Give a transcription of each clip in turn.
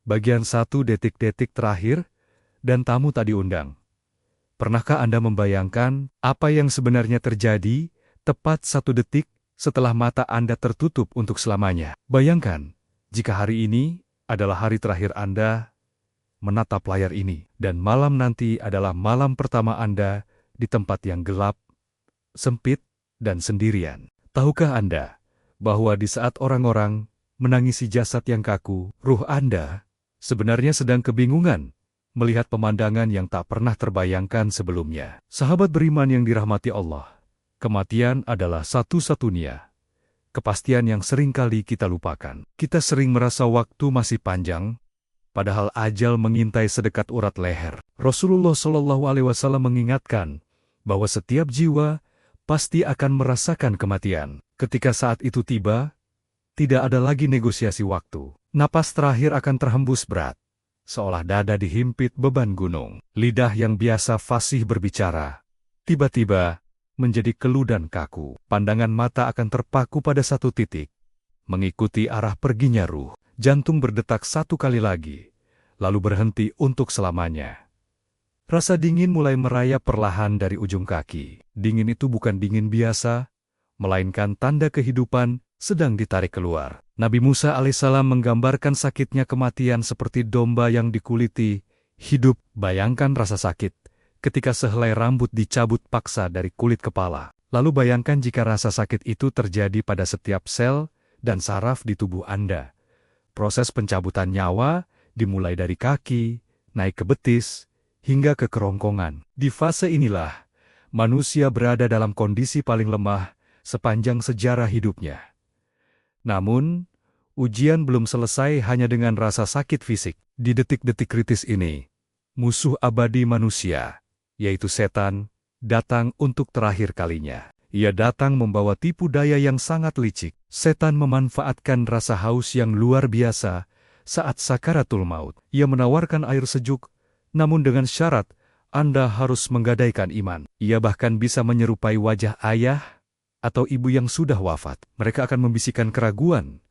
Bagian 1 detik-detik terakhir, dan tamu tak diundang. Pernahkah Anda membayangkan apa yang sebenarnya terjadi tepat 1 detik setelah mata Anda tertutup untuk selamanya? Bayangkan, jika hari ini adalah hari terakhir Anda menatap layar ini, dan malam nanti adalah malam pertama Anda di tempat yang gelap, sempit, dan sendirian. Tahukah Anda bahwa di saat orang-orang menangisi jasad yang kaku, ruh Anda sebenarnya sedang kebingungan melihat pemandangan yang tak pernah terbayangkan sebelumnya? Sahabat beriman yang dirahmati Allah, kematian adalah satu-satunya kepastian yang seringkali kita lupakan. Kita sering merasa waktu masih panjang, padahal ajal mengintai sedekat urat leher. Rasulullah SAW mengingatkan bahwa setiap jiwa pasti akan merasakan kematian. Ketika saat itu tiba, tidak ada lagi negosiasi waktu. Napas terakhir akan terhembus berat, seolah dada dihimpit beban gunung. Lidah yang biasa fasih berbicara, tiba-tiba menjadi keluh dan kaku. Pandangan mata akan terpaku pada 1 titik, mengikuti arah perginya ruh. Jantung berdetak 1 kali lagi, lalu berhenti untuk selamanya. Rasa dingin mulai merayap perlahan dari ujung kaki. Dingin itu bukan dingin biasa, melainkan tanda kehidupan sedang ditarik keluar. Nabi Musa alaihissalam menggambarkan sakitnya kematian seperti domba yang dikuliti hidup. Bayangkan rasa sakit ketika sehelai rambut dicabut paksa dari kulit kepala. Lalu bayangkan jika rasa sakit itu terjadi pada setiap sel dan saraf di tubuh Anda. Proses pencabutan nyawa dimulai dari kaki, naik ke betis, hingga ke kerongkongan. Di fase inilah, manusia berada dalam kondisi paling lemah sepanjang sejarah hidupnya. Namun, ujian belum selesai hanya dengan rasa sakit fisik. Di detik-detik kritis ini, musuh abadi manusia, yaitu setan, datang untuk terakhir kalinya. Ia datang membawa tipu daya yang sangat licik. Setan memanfaatkan rasa haus yang luar biasa saat sakaratul maut. Ia menawarkan air sejuk, namun dengan syarat Anda harus menggadaikan iman. Ia bahkan bisa menyerupai wajah ayah atau ibu yang sudah wafat. Mereka akan membisikkan keraguan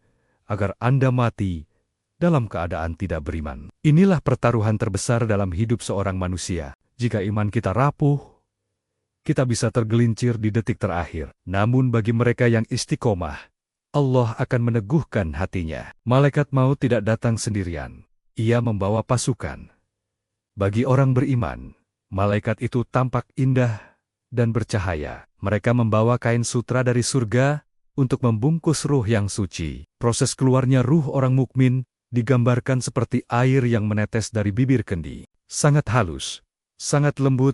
agar Anda mati dalam keadaan tidak beriman. Inilah pertaruhan terbesar dalam hidup seorang manusia. Jika iman kita rapuh, kita bisa tergelincir di detik terakhir. Namun bagi mereka yang istiqomah, Allah akan meneguhkan hatinya. Malaikat maut tidak datang sendirian. Ia membawa pasukan. Bagi orang beriman, malaikat itu tampak indah dan bercahaya. Mereka membawa kain sutra dari surga untuk membungkus ruh yang suci. Proses keluarnya ruh orang mukmin digambarkan seperti air yang menetes dari bibir kendi. Sangat halus, sangat lembut,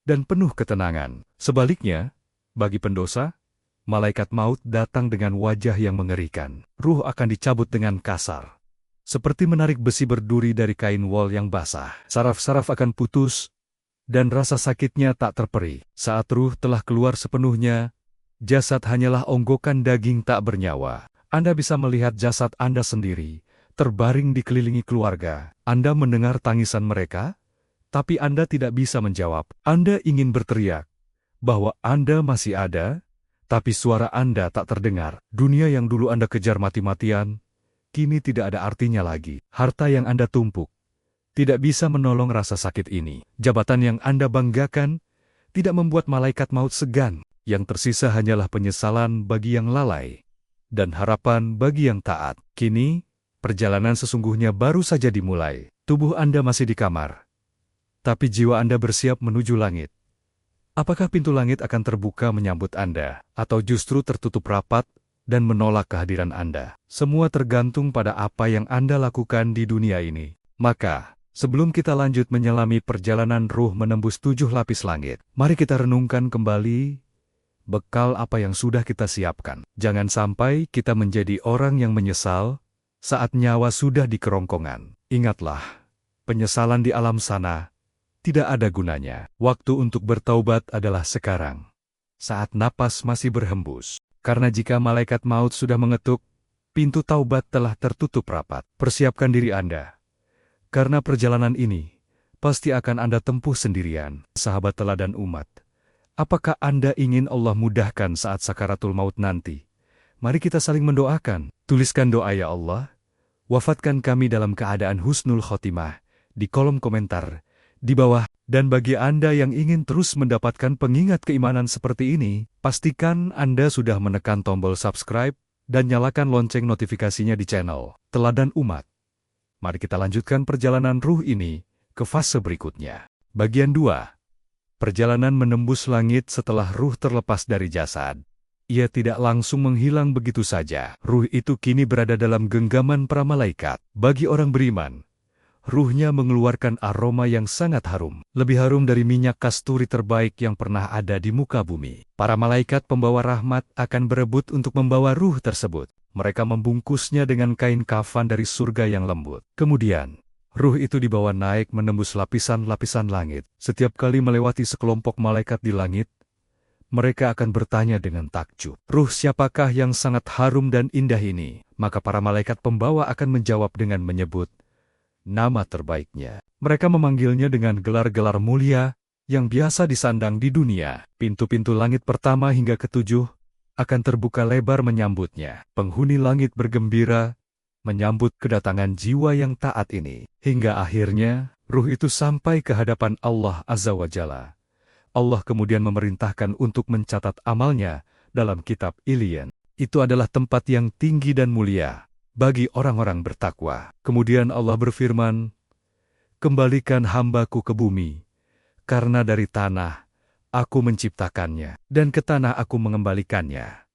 dan penuh ketenangan. Sebaliknya, bagi pendosa, malaikat maut datang dengan wajah yang mengerikan. Ruh akan dicabut dengan kasar, seperti menarik besi berduri dari kain wol yang basah. Saraf-saraf akan putus, dan rasa sakitnya tak terperi. Saat ruh telah keluar sepenuhnya, jasad hanyalah onggokan daging tak bernyawa. Anda bisa melihat jasad Anda sendiri, terbaring dikelilingi keluarga. Anda mendengar tangisan mereka, tapi Anda tidak bisa menjawab. Anda ingin berteriak bahwa Anda masih ada, tapi suara Anda tak terdengar. Dunia yang dulu Anda kejar mati-matian, kini tidak ada artinya lagi. Harta yang Anda tumpuk tidak bisa menolong rasa sakit ini. Jabatan yang Anda banggakan tidak membuat malaikat maut segan. Yang tersisa hanyalah penyesalan bagi yang lalai dan harapan bagi yang taat. Kini, perjalanan sesungguhnya baru saja dimulai. Tubuh Anda masih di kamar, tapi jiwa Anda bersiap menuju langit. Apakah pintu langit akan terbuka menyambut Anda, atau justru tertutup rapat dan menolak kehadiran Anda? Semua tergantung pada apa yang Anda lakukan di dunia ini. Maka, sebelum kita lanjut menyelami perjalanan ruh menembus 7 lapis langit, mari kita renungkan kembali bekal apa yang sudah kita siapkan. Jangan sampai kita menjadi orang yang menyesal saat nyawa sudah di kerongkongan. Ingatlah, penyesalan di alam sana tidak ada gunanya. Waktu untuk bertaubat adalah sekarang, saat napas masih berhembus. Karena jika malaikat maut sudah mengetuk, pintu taubat telah tertutup rapat. Persiapkan diri Anda, karena perjalanan ini pasti akan Anda tempuh sendirian. Sahabat teladan umat, apakah Anda ingin Allah mudahkan saat sakaratul maut nanti? Mari kita saling mendoakan. Tuliskan doa, ya Allah, wafatkan kami dalam keadaan husnul khotimah di kolom komentar di bawah. Dan bagi Anda yang ingin terus mendapatkan pengingat keimanan seperti ini, pastikan Anda sudah menekan tombol subscribe dan nyalakan lonceng notifikasinya di channel Teladan Umat. Mari kita lanjutkan perjalanan ruh ini ke fase berikutnya. Bagian 2. Perjalanan menembus langit setelah ruh terlepas dari jasad. Ia tidak langsung menghilang begitu saja. Ruh itu kini berada dalam genggaman para malaikat. Bagi orang beriman, ruhnya mengeluarkan aroma yang sangat harum, lebih harum dari minyak kasturi terbaik yang pernah ada di muka bumi. Para malaikat pembawa rahmat akan berebut untuk membawa ruh tersebut. Mereka membungkusnya dengan kain kafan dari surga yang lembut. Kemudian, ruh itu dibawa naik menembus lapisan-lapisan langit. Setiap kali melewati sekelompok malaikat di langit, mereka akan bertanya dengan takjub, "Ruh siapakah yang sangat harum dan indah ini?" Maka para malaikat pembawa akan menjawab dengan menyebut nama terbaiknya. Mereka memanggilnya dengan gelar-gelar mulia yang biasa disandang di dunia. Pintu-pintu langit pertama hingga ke-7 akan terbuka lebar menyambutnya. Penghuni langit bergembira menyambut kedatangan jiwa yang taat ini. Hingga akhirnya, ruh itu sampai ke hadapan Allah Azza wa Jalla. Allah kemudian memerintahkan untuk mencatat amalnya dalam kitab Illiyin. Itu adalah tempat yang tinggi dan mulia bagi orang-orang bertakwa. Kemudian Allah berfirman, "Kembalikan hambaku ke bumi, karena dari tanah aku menciptakannya, dan ke tanah aku mengembalikannya.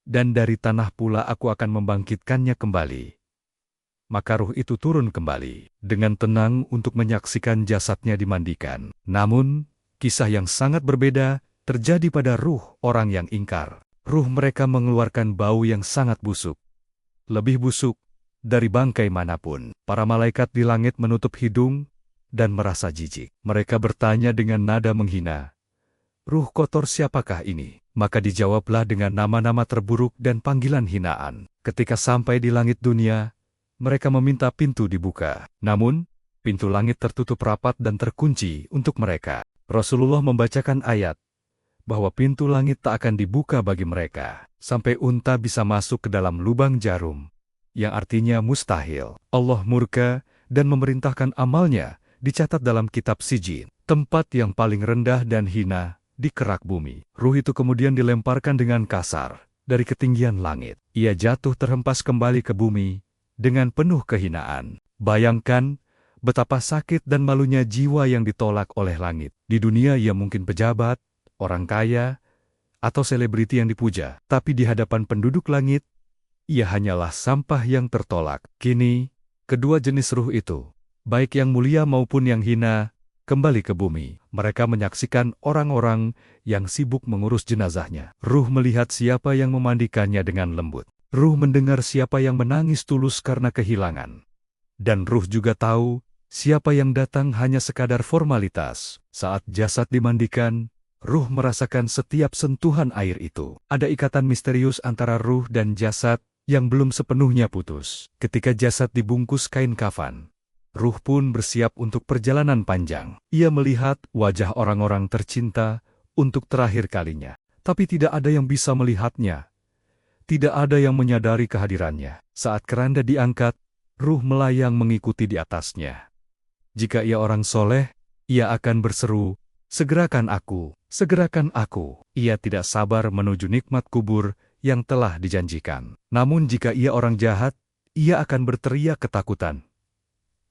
Dan dari tanah pula aku akan membangkitkannya kembali." Maka ruh itu turun kembali dengan tenang untuk menyaksikan jasadnya dimandikan. Namun, kisah yang sangat berbeda terjadi pada ruh orang yang ingkar. Ruh mereka mengeluarkan bau yang sangat busuk. Lebih busuk dari bangkai manapun. Para malaikat di langit menutup hidung dan merasa jijik. Mereka bertanya dengan nada menghina, "Ruh kotor siapakah ini?" Maka dijawablah dengan nama-nama terburuk dan panggilan hinaan. Ketika sampai di langit dunia, mereka meminta pintu dibuka. Namun, pintu langit tertutup rapat dan terkunci untuk mereka. Rasulullah membacakan ayat bahwa pintu langit tak akan dibuka bagi mereka sampai unta bisa masuk ke dalam lubang jarum, yang artinya mustahil. Allah murka dan memerintahkan amalnya dicatat dalam kitab Sijin, tempat yang paling rendah dan hina di kerak bumi. Ruh itu kemudian dilemparkan dengan kasar dari ketinggian langit. Ia jatuh terhempas kembali ke bumi dengan penuh kehinaan. Bayangkan betapa sakit dan malunya jiwa yang ditolak oleh langit. Di dunia ia mungkin pejabat, orang kaya, atau selebriti yang dipuja. Tapi di hadapan penduduk langit, ia hanyalah sampah yang tertolak. Kini, kedua jenis ruh itu, baik yang mulia maupun yang hina, kembali ke bumi. Mereka menyaksikan orang-orang yang sibuk mengurus jenazahnya. Ruh melihat siapa yang memandikannya dengan lembut. Ruh mendengar siapa yang menangis tulus karena kehilangan. Dan ruh juga tahu siapa yang datang hanya sekadar formalitas. Saat jasad dimandikan, ruh merasakan setiap sentuhan air itu. Ada ikatan misterius antara ruh dan jasad yang belum sepenuhnya putus. Ketika jasad dibungkus kain kafan, ruh pun bersiap untuk perjalanan panjang. Ia melihat wajah orang-orang tercinta untuk terakhir kalinya. Tapi tidak ada yang bisa melihatnya. Tidak ada yang menyadari kehadirannya. Saat keranda diangkat, ruh melayang mengikuti di atasnya. Jika ia orang soleh, ia akan berseru, "Segerakan aku, segerakan aku." Ia tidak sabar menuju nikmat kubur yang telah dijanjikan. Namun jika ia orang jahat, ia akan berteriak ketakutan,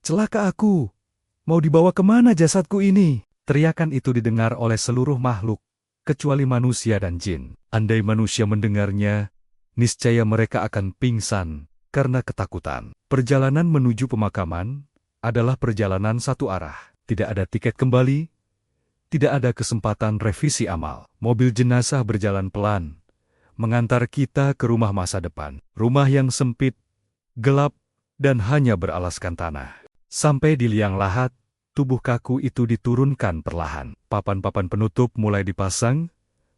"Celaka aku! Mau dibawa kemana jasadku ini?" Teriakan itu didengar oleh seluruh makhluk, kecuali manusia dan jin. Andai manusia mendengarnya, niscaya mereka akan pingsan karena ketakutan. Perjalanan menuju pemakaman adalah perjalanan satu arah. Tidak ada tiket kembali, tidak ada kesempatan revisi amal. Mobil jenazah berjalan pelan, mengantar kita ke rumah masa depan. Rumah yang sempit, gelap, dan hanya beralaskan tanah. Sampai di liang lahat, tubuh kaku itu diturunkan perlahan. Papan-papan penutup mulai dipasang,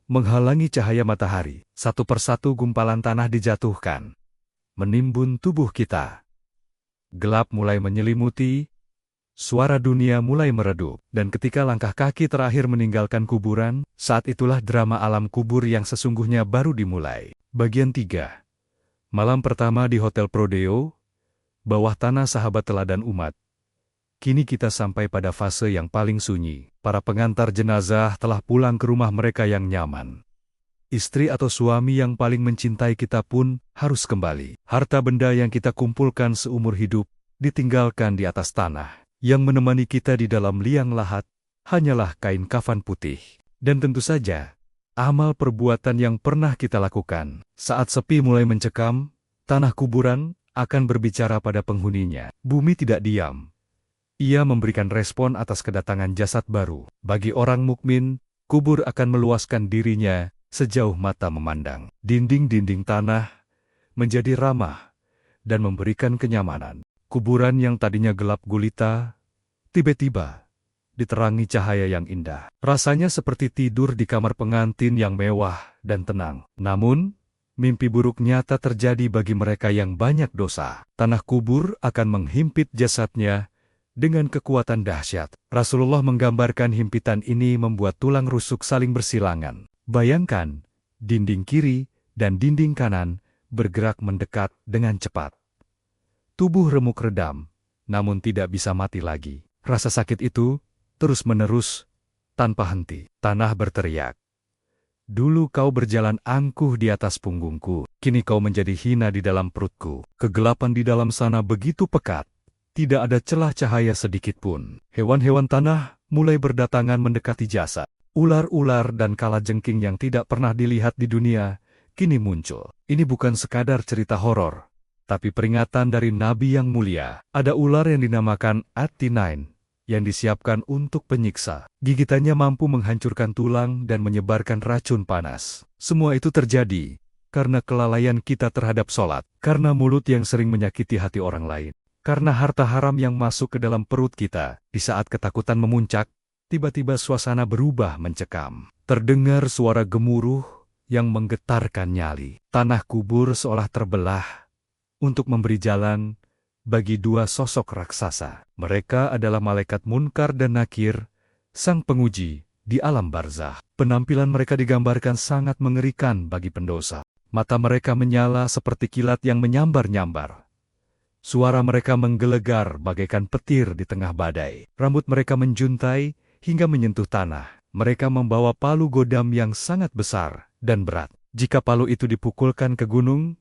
menghalangi cahaya matahari. Satu persatu gumpalan tanah dijatuhkan, menimbun tubuh kita. Gelap mulai menyelimuti, suara dunia mulai meredup, dan ketika langkah kaki terakhir meninggalkan kuburan, saat itulah drama alam kubur yang sesungguhnya baru dimulai. Bagian 3. Malam pertama di Hotel Prodeo, bawah tanah sahabat teladan umat. Kini kita sampai pada fase yang paling sunyi. Para pengantar jenazah telah pulang ke rumah mereka yang nyaman. Istri atau suami yang paling mencintai kita pun harus kembali. Harta benda yang kita kumpulkan seumur hidup ditinggalkan di atas tanah. Yang menemani kita di dalam liang lahat hanyalah kain kafan putih. Dan tentu saja, amal perbuatan yang pernah kita lakukan. Saat sepi mulai mencekam, tanah kuburan akan berbicara pada penghuninya. Bumi tidak diam. Ia memberikan respon atas kedatangan jasad baru. Bagi orang mukmin, kubur akan meluaskan dirinya sejauh mata memandang. Dinding-dinding tanah menjadi ramah dan memberikan kenyamanan. Kuburan yang tadinya gelap gulita, tiba-tiba diterangi cahaya yang indah. Rasanya seperti tidur di kamar pengantin yang mewah dan tenang. Namun, mimpi buruk nyata terjadi bagi mereka yang banyak dosa. Tanah kubur akan menghimpit jasadnya dengan kekuatan dahsyat. Rasulullah menggambarkan himpitan ini membuat tulang rusuk saling bersilangan. Bayangkan, dinding kiri dan dinding kanan bergerak mendekat dengan cepat. Tubuh remuk redam, namun tidak bisa mati lagi. Rasa sakit itu terus-menerus tanpa henti. Tanah berteriak, "Dulu kau berjalan angkuh di atas punggungku, kini kau menjadi hina di dalam perutku." Kegelapan di dalam sana begitu pekat, tidak ada celah cahaya sedikit pun. Hewan-hewan tanah mulai berdatangan mendekati jasad. Ular-ular dan kalajengking yang tidak pernah dilihat di dunia kini muncul. Ini bukan sekadar cerita horor, tapi peringatan dari Nabi yang mulia. Ada ular yang dinamakan At-Tinain, yang disiapkan untuk penyiksa. Gigitannya mampu menghancurkan tulang dan menyebarkan racun panas. Semua itu terjadi karena kelalaian kita terhadap sholat, karena mulut yang sering menyakiti hati orang lain, karena harta haram yang masuk ke dalam perut kita. Di saat ketakutan memuncak, tiba-tiba suasana berubah mencekam. Terdengar suara gemuruh yang menggetarkan nyali. Tanah kubur seolah terbelah untuk memberi jalan bagi dua sosok raksasa. Mereka adalah malaikat Munkar dan Nakir, sang penguji di alam barzakh. Penampilan mereka digambarkan sangat mengerikan bagi pendosa. Mata mereka menyala seperti kilat yang menyambar-nyambar. Suara mereka menggelegar bagaikan petir di tengah badai. Rambut mereka menjuntai hingga menyentuh tanah. Mereka membawa palu godam yang sangat besar dan berat. Jika palu itu dipukulkan ke gunung,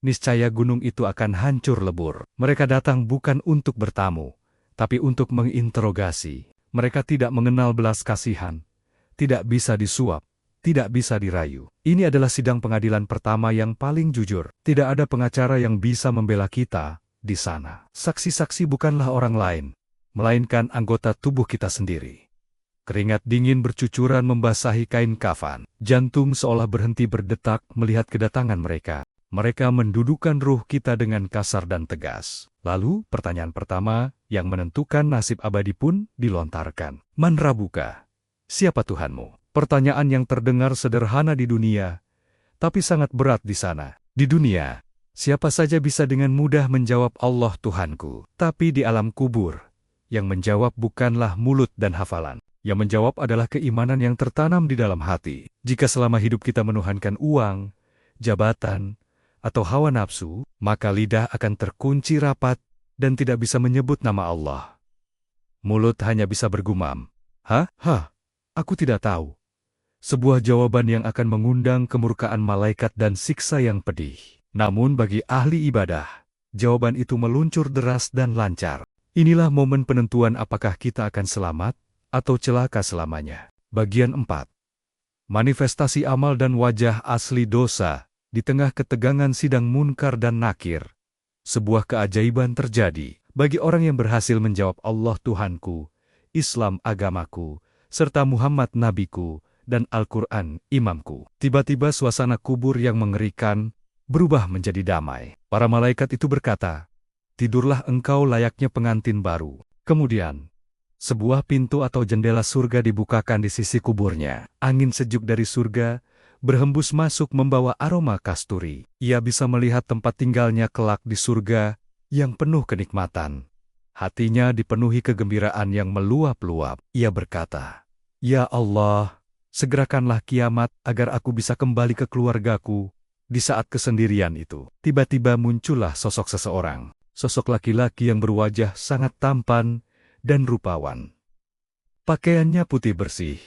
niscaya gunung itu akan hancur lebur. Mereka datang bukan untuk bertamu, tapi untuk menginterogasi. Mereka tidak mengenal belas kasihan, tidak bisa disuap, tidak bisa dirayu. Ini adalah sidang pengadilan pertama yang paling jujur. Tidak ada pengacara yang bisa membela kita di sana. Saksi-saksi bukanlah orang lain, melainkan anggota tubuh kita sendiri. Keringat dingin bercucuran membasahi kain kafan. Jantung seolah berhenti berdetak melihat kedatangan mereka. Mereka mendudukan ruh kita dengan kasar dan tegas. Lalu, pertanyaan pertama yang menentukan nasib abadi pun dilontarkan. Man Rabbuka? Siapa Tuhanmu? Pertanyaan yang terdengar sederhana di dunia, tapi sangat berat di sana. Di dunia, siapa saja bisa dengan mudah menjawab Allah Tuhanku. Tapi di alam kubur, yang menjawab bukanlah mulut dan hafalan. Yang menjawab adalah keimanan yang tertanam di dalam hati. Jika selama hidup kita menuhankan uang, jabatan, atau hawa nafsu, maka lidah akan terkunci rapat dan tidak bisa menyebut nama Allah. Mulut hanya bisa bergumam, aku tidak tahu. Sebuah jawaban yang akan mengundang kemurkaan malaikat dan siksa yang pedih. Namun bagi ahli ibadah, jawaban itu meluncur deras dan lancar. Inilah momen penentuan apakah kita akan selamat atau celaka selamanya. Bagian 4. Manifestasi amal dan wajah asli dosa di tengah ketegangan sidang Munkar dan Nakir. Sebuah keajaiban terjadi bagi orang yang berhasil menjawab Allah Tuhanku, Islam agamaku, serta Muhammad nabiku, dan Al-Quran imamku. Tiba-tiba suasana kubur yang mengerikan berubah menjadi damai. Para malaikat itu berkata, "Tidurlah engkau layaknya pengantin baru." Kemudian, sebuah pintu atau jendela surga dibukakan di sisi kuburnya. Angin sejuk dari surga berhembus masuk membawa aroma kasturi. Ia bisa melihat tempat tinggalnya kelak di surga yang penuh kenikmatan. Hatinya dipenuhi kegembiraan yang meluap-luap. Ia berkata, "Ya Allah, segerakanlah kiamat agar aku bisa kembali ke keluargaku." Di saat kesendirian itu, tiba-tiba muncullah sosok seseorang. sosok laki-laki yang berwajah sangat tampan dan rupawan. Pakaiannya putih bersih.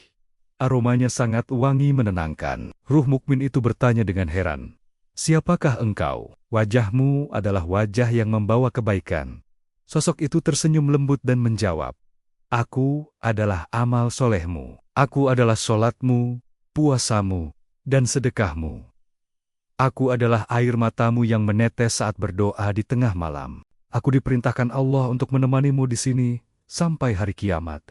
Aromanya sangat wangi menenangkan. Ruh mukmin itu bertanya dengan heran, "Siapakah engkau?" "Wajahmu adalah wajah yang membawa kebaikan." Sosok itu tersenyum lembut dan menjawab, "Aku adalah amal solehmu. Aku adalah solatmu, puasamu, dan sedekahmu. Aku adalah air matamu yang menetes saat berdoa di tengah malam. Aku diperintahkan Allah untuk menemanimu di sini sampai hari kiamat."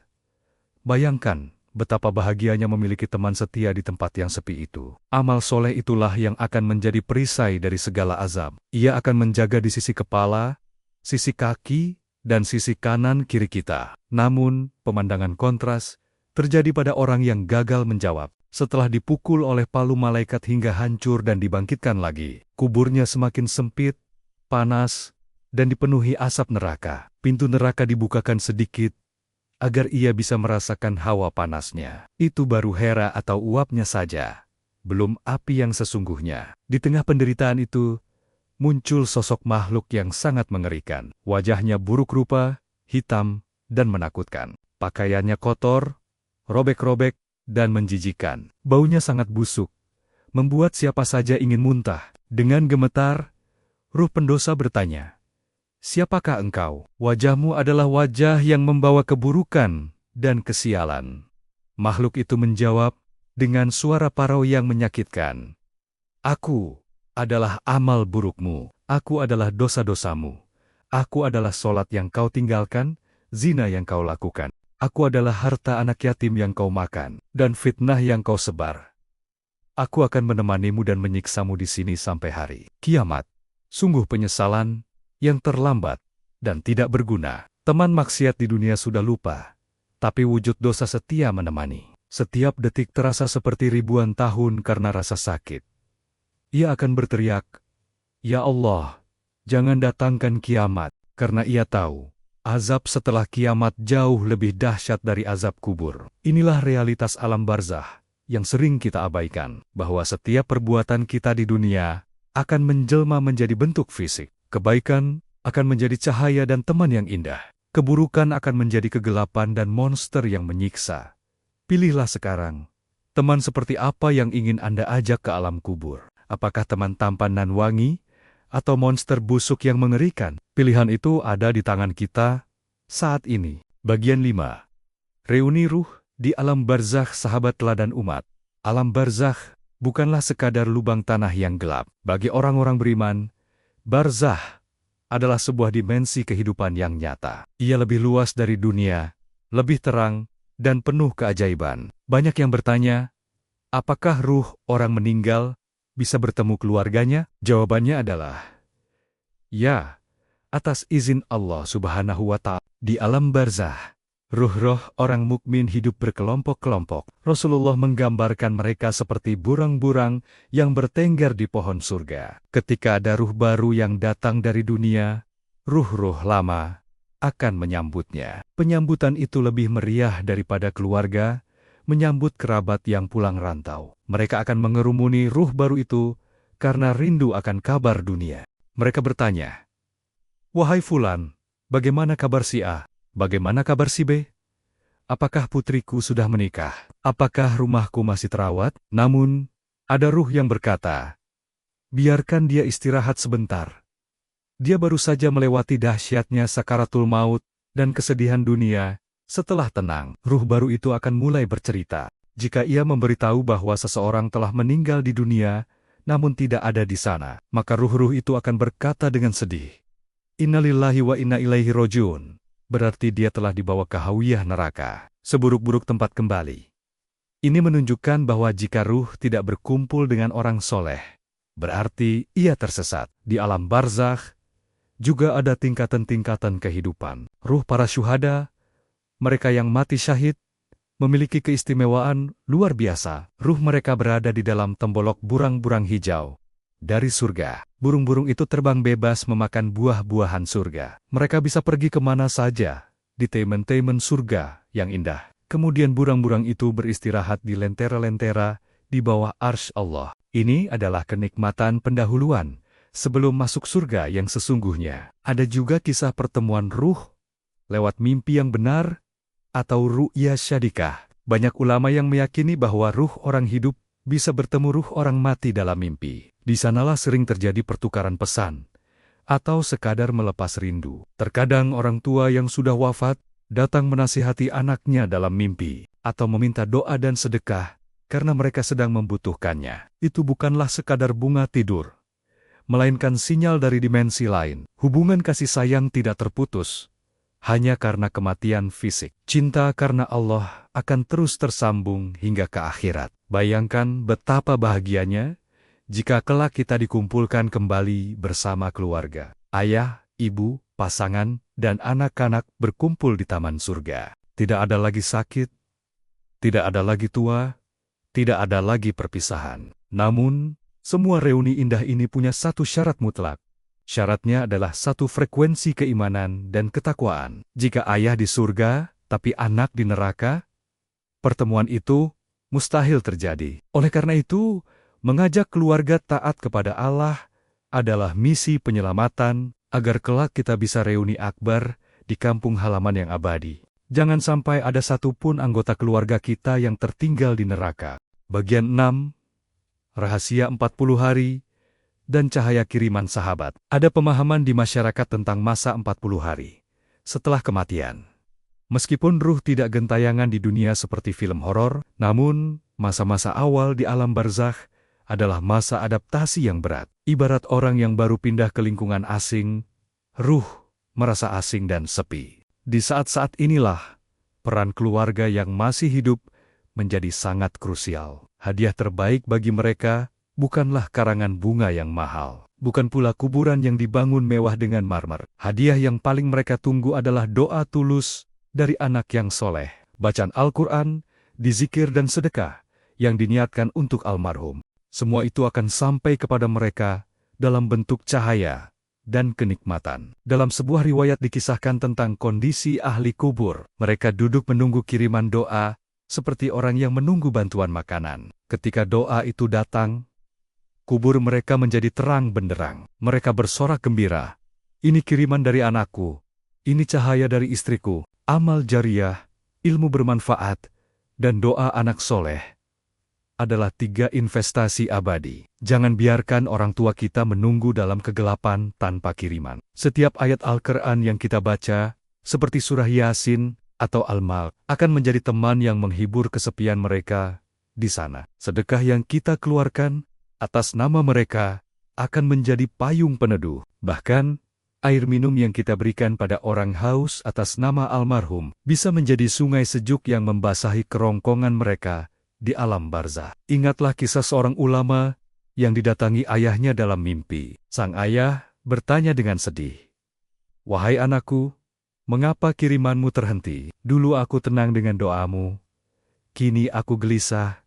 Bayangkan betapa bahagianya memiliki teman setia di tempat yang sepi itu. Amal soleh itulah yang akan menjadi perisai dari segala azab. Ia akan menjaga di sisi kepala, sisi kaki, dan sisi kanan kiri kita. Namun, pemandangan kontras terjadi pada orang yang gagal menjawab. Setelah dipukul oleh palu malaikat hingga hancur dan dibangkitkan lagi, kuburnya semakin sempit, panas, dan dipenuhi asap neraka. Pintu neraka dibukakan sedikit, agar ia bisa merasakan hawa panasnya. Itu baru hera atau uapnya saja, belum api yang sesungguhnya. Di tengah penderitaan itu, muncul sosok makhluk yang sangat mengerikan. Wajahnya buruk rupa, hitam, dan menakutkan. Pakaiannya kotor, robek-robek, dan menjijikan. Baunya sangat busuk, membuat siapa saja ingin muntah. Dengan gemetar, ruh pendosa bertanya, "Siapakah engkau?" "Wajahmu adalah wajah yang membawa keburukan dan kesialan." Makhluk itu menjawab dengan suara parau yang menyakitkan, "Aku adalah amal burukmu. Aku adalah dosa-dosamu. Aku adalah solat yang kau tinggalkan, zina yang kau lakukan. Aku adalah harta anak yatim yang kau makan, dan fitnah yang kau sebar. Aku akan menemanimu dan menyiksamu di sini sampai hari kiamat." Sungguh penyesalan yang terlambat dan tidak berguna. Teman maksiat di dunia sudah lupa, tapi wujud dosa setia menemani. Setiap detik terasa seperti ribuan tahun karena rasa sakit. Ia akan berteriak, "Ya Allah, jangan datangkan kiamat," karena ia tahu azab setelah kiamat jauh lebih dahsyat dari azab kubur. Inilah realitas alam barzah yang sering kita abaikan, bahwa setiap perbuatan kita di dunia akan menjelma menjadi bentuk fisik. Kebaikan akan menjadi cahaya dan teman yang indah. Keburukan akan menjadi kegelapan dan monster yang menyiksa. Pilihlah sekarang, teman seperti apa yang ingin Anda ajak ke alam kubur. Apakah teman tampan dan wangi, atau monster busuk yang mengerikan? Pilihan itu ada di tangan kita saat ini. Bagian 5. Reuni ruh di alam barzakh sahabat teladan umat. Alam barzakh bukanlah sekadar lubang tanah yang gelap. Bagi orang-orang beriman, barzakh adalah sebuah dimensi kehidupan yang nyata. Ia lebih luas dari dunia, lebih terang, dan penuh keajaiban. Banyak yang bertanya, apakah ruh orang meninggal bisa bertemu keluarganya? Jawabannya adalah, ya, atas izin Allah Subhanahu wa Ta'ala. Di alam barzakh, ruh-ruh orang mukmin hidup berkelompok-kelompok. Rasulullah menggambarkan mereka seperti burang-burang yang bertengger di pohon surga. Ketika ada ruh baru yang datang dari dunia, ruh-ruh lama akan menyambutnya. Penyambutan itu lebih meriah daripada keluarga menyambut kerabat yang pulang rantau. Mereka akan mengerumuni ruh baru itu karena rindu akan kabar dunia. Mereka bertanya, "Wahai Fulan, bagaimana kabar si A? Bagaimana kabar si B? Apakah putriku sudah menikah? Apakah rumahku masih terawat?" Namun, ada ruh yang berkata, "Biarkan dia istirahat sebentar. Dia baru saja melewati dahsyatnya sakaratul maut dan kesedihan dunia. Setelah tenang, ruh baru itu akan mulai bercerita. Jika ia memberitahu bahwa seseorang telah meninggal di dunia, namun tidak ada di sana, maka ruh-ruh itu akan berkata dengan sedih, 'Innalillahi wa inna ilaihi rojiun.' Berarti dia telah dibawa ke hawiyah neraka, seburuk-buruk tempat kembali. Ini menunjukkan bahwa jika ruh tidak berkumpul dengan orang soleh, berarti ia tersesat. Di alam barzakh juga ada tingkatan-tingkatan kehidupan. Ruh para syuhada, mereka yang mati syahid, memiliki keistimewaan luar biasa. Ruh mereka berada di dalam tembolok burang-burang hijau dari surga. Burung-burung itu terbang bebas memakan buah-buahan surga. Mereka bisa pergi kemana saja di temen-temen surga yang indah. Kemudian burang-burang itu beristirahat di lentera-lentera di bawah arsy Allah. Ini adalah kenikmatan pendahuluan sebelum masuk surga yang sesungguhnya. Ada juga kisah pertemuan ruh lewat mimpi yang benar atau ru'ya syadikah. Banyak ulama yang meyakini bahwa ruh orang hidup bisa bertemu ruh orang mati dalam mimpi. Di sanalah sering terjadi pertukaran pesan atau sekadar melepas rindu. Terkadang orang tua yang sudah wafat datang menasihati anaknya dalam mimpi atau meminta doa dan sedekah karena mereka sedang membutuhkannya. Itu bukanlah sekadar bunga tidur, melainkan sinyal dari dimensi lain. Hubungan kasih sayang tidak terputus hanya karena kematian fisik. Cinta karena Allah akan terus tersambung hingga ke akhirat. Bayangkan betapa bahagianya jika kelak kita dikumpulkan kembali bersama keluarga. Ayah, ibu, pasangan, dan anak-anak berkumpul di taman surga. Tidak ada lagi sakit, tidak ada lagi tua, tidak ada lagi perpisahan. Namun, semua reuni indah ini punya satu syarat mutlak. Syaratnya adalah satu frekuensi keimanan dan ketakwaan. Jika ayah di surga, tapi anak di neraka, pertemuan itu mustahil terjadi. Oleh karena itu, mengajak keluarga taat kepada Allah adalah misi penyelamatan agar kelak kita bisa reuni akbar di kampung halaman yang abadi. Jangan sampai ada satupun anggota keluarga kita yang tertinggal di neraka. Bagian 6. Rahasia 40 hari dan cahaya kiriman sahabat. Ada pemahaman di masyarakat tentang masa 40 hari setelah kematian. Meskipun ruh tidak gentayangan di dunia seperti film horor, namun masa-masa awal di alam barzakh adalah masa adaptasi yang berat. Ibarat orang yang baru pindah ke lingkungan asing, ruh merasa asing dan sepi. Di saat-saat inilah, peran keluarga yang masih hidup menjadi sangat krusial. Hadiah terbaik bagi mereka bukanlah karangan bunga yang mahal, bukan pula kuburan yang dibangun mewah dengan marmer. Hadiah yang paling mereka tunggu adalah doa tulus dari anak yang soleh, bacaan Al-Quran, dizikir dan sedekah yang diniatkan untuk almarhum. Semua itu akan sampai kepada mereka dalam bentuk cahaya dan kenikmatan. Dalam sebuah riwayat dikisahkan tentang kondisi ahli kubur. Mereka duduk menunggu kiriman doa seperti orang yang menunggu bantuan makanan. Ketika doa itu datang, kubur mereka menjadi terang benderang. Mereka bersorak gembira. Ini kiriman dari anakku, ini cahaya dari istriku, amal jariyah, ilmu bermanfaat, dan doa anak soleh adalah 3 investasi abadi. Jangan biarkan orang tua kita menunggu dalam kegelapan tanpa kiriman. Setiap ayat Al-Quran yang kita baca, seperti surah Yasin atau Al-Mulk, akan menjadi teman yang menghibur kesepian mereka di sana. Sedekah yang kita keluarkan atas nama mereka akan menjadi payung peneduh. Bahkan, air minum yang kita berikan pada orang haus atas nama almarhum bisa menjadi sungai sejuk yang membasahi kerongkongan mereka di alam barzakh. Ingatlah kisah seorang ulama yang didatangi ayahnya dalam mimpi. Sang ayah bertanya dengan sedih, "Wahai anakku, mengapa kirimanmu terhenti? Dulu aku tenang dengan doamu, kini aku gelisah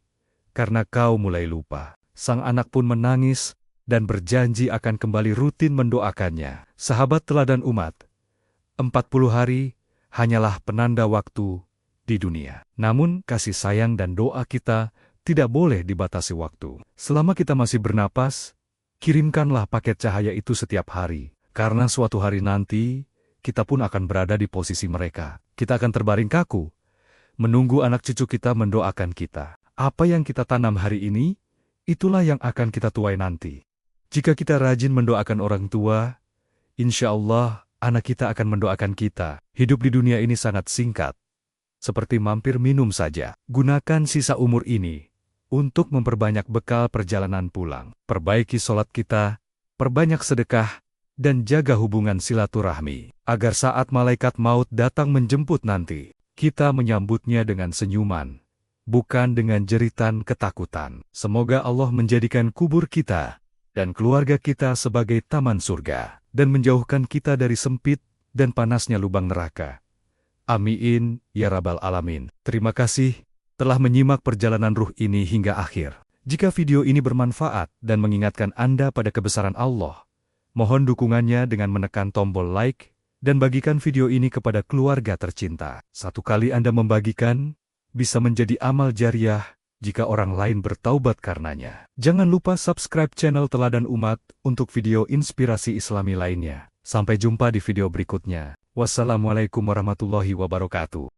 karena kau mulai lupa." Sang anak pun menangis dan berjanji akan kembali rutin mendoakannya. Sahabat teladan umat, 40 hari hanyalah penanda waktu di dunia. Namun kasih sayang dan doa kita tidak boleh dibatasi waktu. Selama kita masih bernapas, kirimkanlah paket cahaya itu setiap hari. Karena suatu hari nanti, kita pun akan berada di posisi mereka. Kita akan terbaring kaku, menunggu anak cucu kita mendoakan kita. Apa yang kita tanam hari ini, itulah yang akan kita tuai nanti. Jika kita rajin mendoakan orang tua, insya Allah anak kita akan mendoakan kita. Hidup di dunia ini sangat singkat, seperti mampir minum saja. Gunakan sisa umur ini untuk memperbanyak bekal perjalanan pulang. Perbaiki sholat kita, perbanyak sedekah, dan jaga hubungan silaturahmi, agar saat malaikat maut datang menjemput nanti, kita menyambutnya dengan senyuman, bukan dengan jeritan ketakutan. Semoga Allah menjadikan kubur kita dan keluarga kita sebagai taman surga, dan menjauhkan kita dari sempit dan panasnya lubang neraka. Amin, ya Rabbal Alamin. Terima kasih telah menyimak perjalanan ruh ini hingga akhir. Jika video ini bermanfaat dan mengingatkan Anda pada kebesaran Allah, mohon dukungannya dengan menekan tombol like dan bagikan video ini kepada keluarga tercinta. Satu kali Anda membagikan, bisa menjadi amal jariyah jika orang lain bertaubat karenanya. Jangan lupa subscribe channel Teladan Umat untuk video inspirasi Islami lainnya. Sampai jumpa di video berikutnya. Wassalamualaikum warahmatullahi wabarakatuh.